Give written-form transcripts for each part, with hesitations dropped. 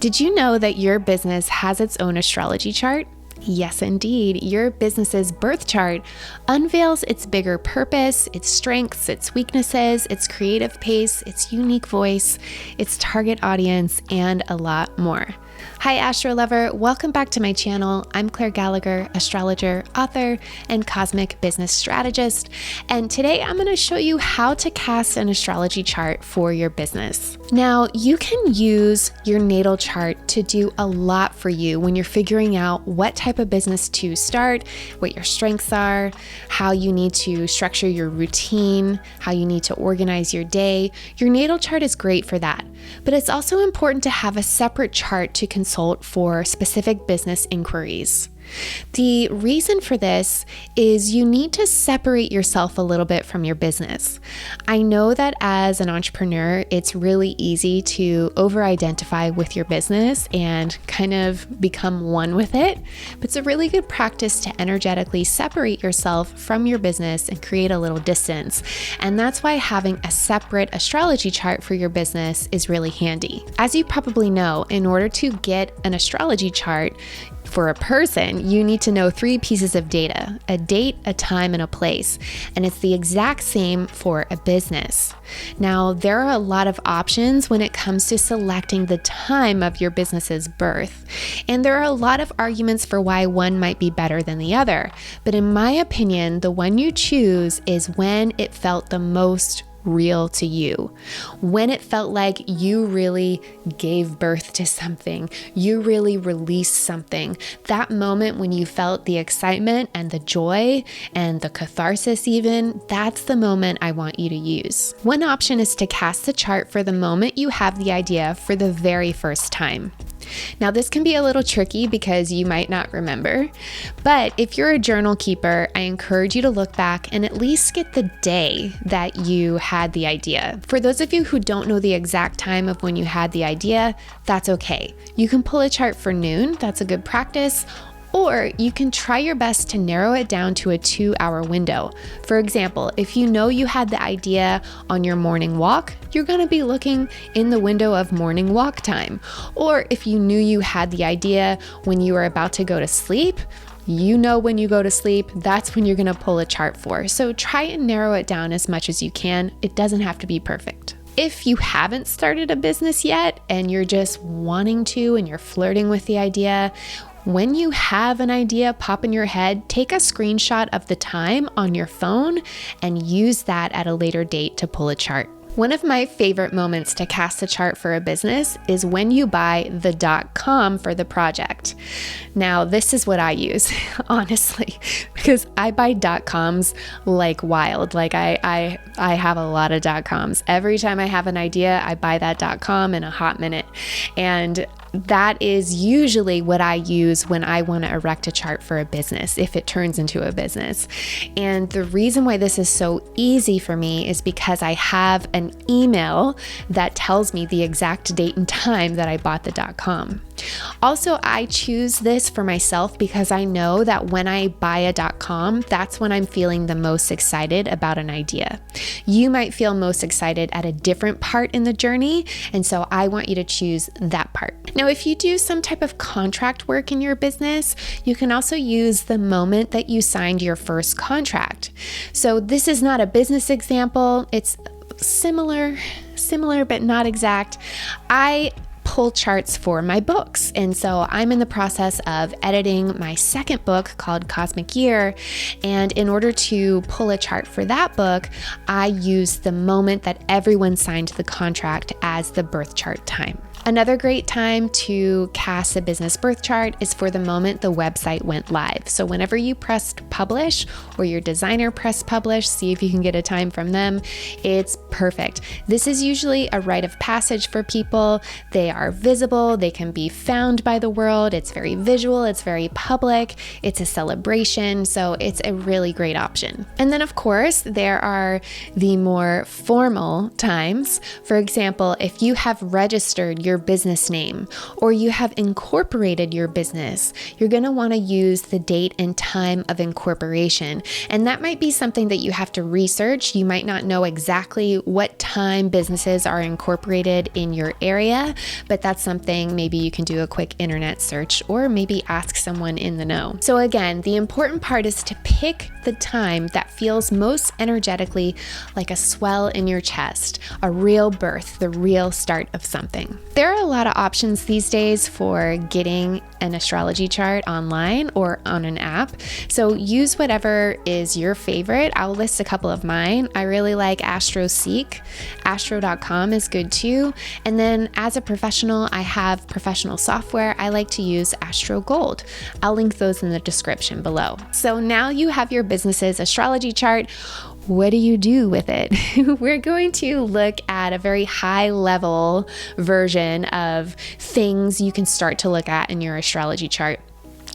Did you know that your business has its own astrology chart? Yes, indeed. Your business's birth chart unveils its bigger purpose, its strengths, its weaknesses, its creative pace, its unique voice, its target audience, and a lot more. Hi, Astro Lover. Welcome back to my channel. I'm Claire Gallagher, astrologer, author, and cosmic business strategist. And today I'm going to show you how to cast an astrology chart for your business. Now, you can use your natal chart to do a lot for you when you're figuring out what type of business to start, what your strengths are, how you need to structure your routine, how you need to organize your day. Your natal chart is great for that, but it's also important to have a separate chart to consult for specific business inquiries. The reason for this is you need to separate yourself a little bit from your business. I know that as an entrepreneur, it's really easy to over-identify with your business and kind of become one with it, but it's a really good practice to energetically separate yourself from your business and create a little distance. And that's why having a separate astrology chart for your business is really handy. As you probably know, in order to get an astrology chart for a person, you need to know 3 pieces of data: a date, a time, and a place. And it's the exact same for a business. Now, there are a lot of options when it comes to selecting the time of your business's birth. And there are a lot of arguments for why one might be better than the other. But in my opinion, the one you choose is when it felt the most real to you, when it felt like you really gave birth to something, you really released something. That moment when you felt the excitement and the joy and the catharsis even, that's the moment I want you to use. One option is to cast the chart for the moment you have the idea for the very first time. Now, this can be a little tricky because you might not remember, but if you're a journal keeper, I encourage you to look back and at least get the day that you had the idea. For those of you who don't know the exact time of when you had the idea, that's okay. You can pull a chart for noon, that's a good practice. Or you can try your best to narrow it down to a 2-hour window. For example, if you know you had the idea on your morning walk, you're going to be looking in the window of morning walk time. Or if you knew you had the idea when you were about to go to sleep, you know when you go to sleep, that's when you're going to pull a chart for. So try and narrow it down as much as you can. It doesn't have to be perfect. If you haven't started a business yet and you're just wanting to and you're flirting with the idea, when you have an idea pop in your head, take a screenshot of the time on your phone and use that at a later date to pull a chart. One of my favorite moments to cast a chart for a business is when you buy the .com for the project. Now, this is what I use, honestly, because I buy .coms like wild. Like I have a lot of .coms. Every time I have an idea, I buy that .com in a hot minute. And that is usually what I use when I want to erect a chart for a business, if it turns into a business. And the reason why this is so easy for me is because I have an email that tells me the exact date and time that I bought the .com. Also, I choose this for myself because I know that when I buy a .com, that's when I'm feeling the most excited about an idea. You might feel most excited at a different part in the journey, and so I want you to choose that part. Now, if you do some type of contract work in your business, you can also use the moment that you signed your first contract. So this is not a business example. It's similar, but not exact. I pull charts for my books. And so I'm in the process of editing my second book called Cosmic Year. And in order to pull a chart for that book, I use the moment that everyone signed the contract as the birth chart time. Another great time to cast a business birth chart is for the moment the website went live. So whenever you pressed publish or your designer pressed publish, see if you can get a time from them. It's perfect. This is usually a rite of passage for people. They are visible. They can be found by the world. It's very visual. It's very public. It's a celebration. So it's a really great option. And then of course, there are the more formal times. For example, if you have registered your your business name, or you have incorporated your business, you're going to want to use the date and time of incorporation. And that might be something that you have to research. You might not know exactly what time businesses are incorporated in your area, but that's something maybe you can do a quick internet search or maybe ask someone in the know. So again, the important part is to pick the time that feels most energetically like a swell in your chest, a real birth, the real start of something. There are a lot of options these days for getting an astrology chart online or on an app. So use whatever is your favorite. I'll list a couple of mine. I really like AstroSeek. Astro.com is good too. And then as a professional, I have professional software. I like to use Astro Gold. I'll link those in the description below. So now you have your business's astrology chart. What do you do with it? We're going to look at a very high level version of things you can start to look at in your astrology chart.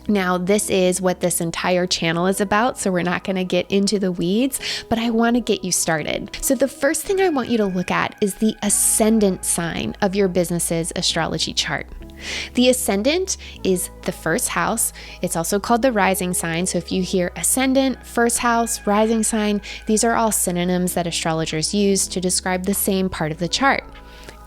Now, this is what this entire channel is about, so we're not going to get into the weeds, but I want to get you started. So the first thing I want you to look at is the ascendant sign of your business's astrology chart. The ascendant is the first house. It's also called the rising sign. So if you hear ascendant, first house, rising sign, these are all synonyms that astrologers use to describe the same part of the chart.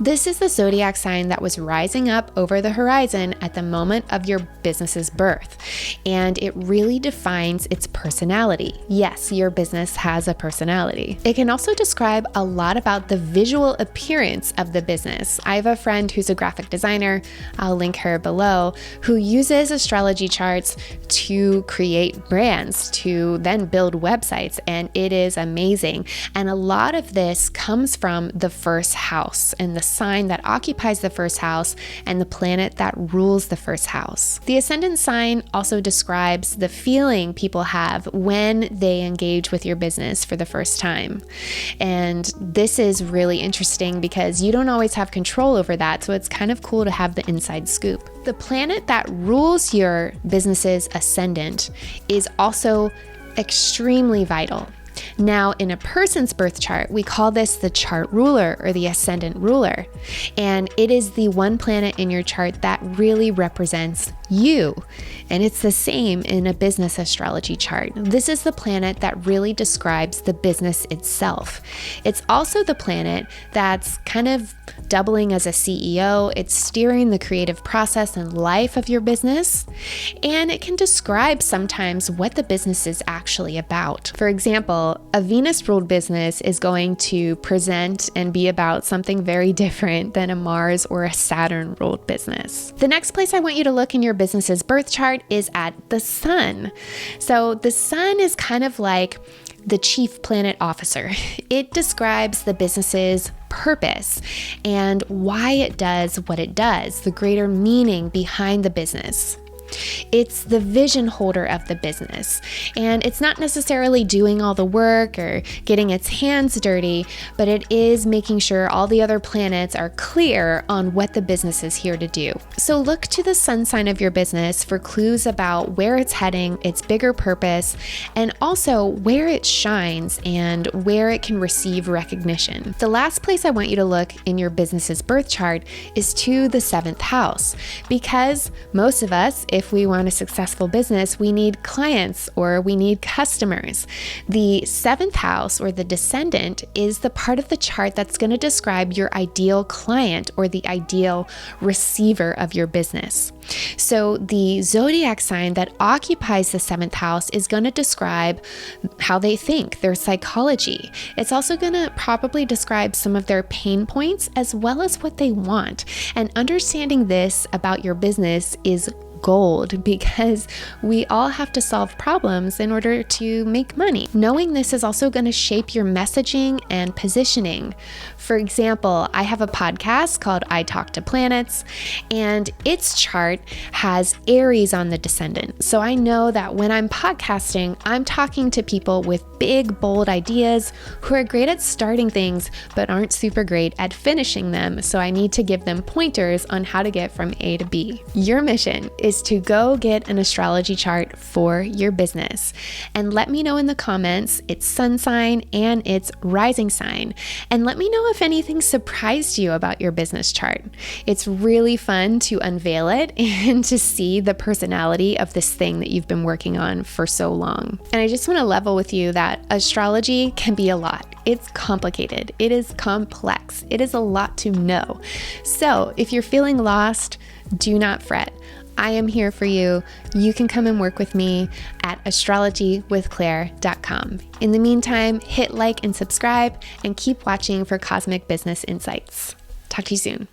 This is the zodiac sign that was rising up over the horizon at the moment of your business's birth, and it really defines its personality. Yes, your business has a personality. It can also describe a lot about the visual appearance of the business. I have a friend who's a graphic designer, I'll link her below, who uses astrology charts to create brands, to then build websites, and it is amazing. And a lot of this comes from the first house and the sign that occupies the first house and the planet that rules the first house. The ascendant sign also describes the feeling people have when they engage with your business for the first time. And this is really interesting because you don't always have control over that, so it's kind of cool to have the inside scoop. The planet that rules your business's ascendant is also extremely vital. Now, in a person's birth chart, we call this the chart ruler or the ascendant ruler. And it is the one planet in your chart that really represents you. And it's the same in a business astrology chart. This is the planet that really describes the business itself. It's also the planet that's kind of doubling as a CEO. It's steering the creative process and life of your business. And it can describe sometimes what the business is actually about. For example, a Venus-ruled business is going to present and be about something very different than a Mars or a Saturn-ruled business. The next place I want you to look in your business's birth chart is at the sun. So the sun is kind of like the chief planet officer. It describes the business's purpose and why it does what it does, the greater meaning behind the business. It's the vision holder of the business, and it's not necessarily doing all the work or getting its hands dirty, but it is making sure all the other planets are clear on what the business is here to do. So look to the sun sign of your business for clues about where it's heading, its bigger purpose, and also where it shines and where it can receive recognition. The last place I want you to look in your business's birth chart is to the 7th house, because most of us, if we want a successful business, we need clients or we need customers. The 7th house or the descendant is the part of the chart that's going to describe your ideal client or the ideal receiver of your business. So the zodiac sign that occupies the 7th house is going to describe how they think, their psychology. It's also going to probably describe some of their pain points as well as what they want. And understanding this about your business is gold, because we all have to solve problems in order to make money. Knowing this is also going to shape your messaging and positioning. For example, I have a podcast called I Talk to Planets, and its chart has Aries on the descendant. So I know that when I'm podcasting, I'm talking to people with big, bold ideas who are great at starting things, but aren't super great at finishing them. So I need to give them pointers on how to get from A to B. Your mission is to go get an astrology chart for your business and let me know in the comments its sun sign and its rising sign. And let me know if anything surprised you about your business chart. It's really fun to unveil it and to see the personality of this thing that you've been working on for so long. And I just want to level with you that astrology can be a lot. It's complicated. It is complex. It is a lot to know. So if you're feeling lost, do not fret. I am here for you. You can come and work with me at astrologywithclaire.com. In the meantime, hit like and subscribe and keep watching for cosmic business insights. Talk to you soon.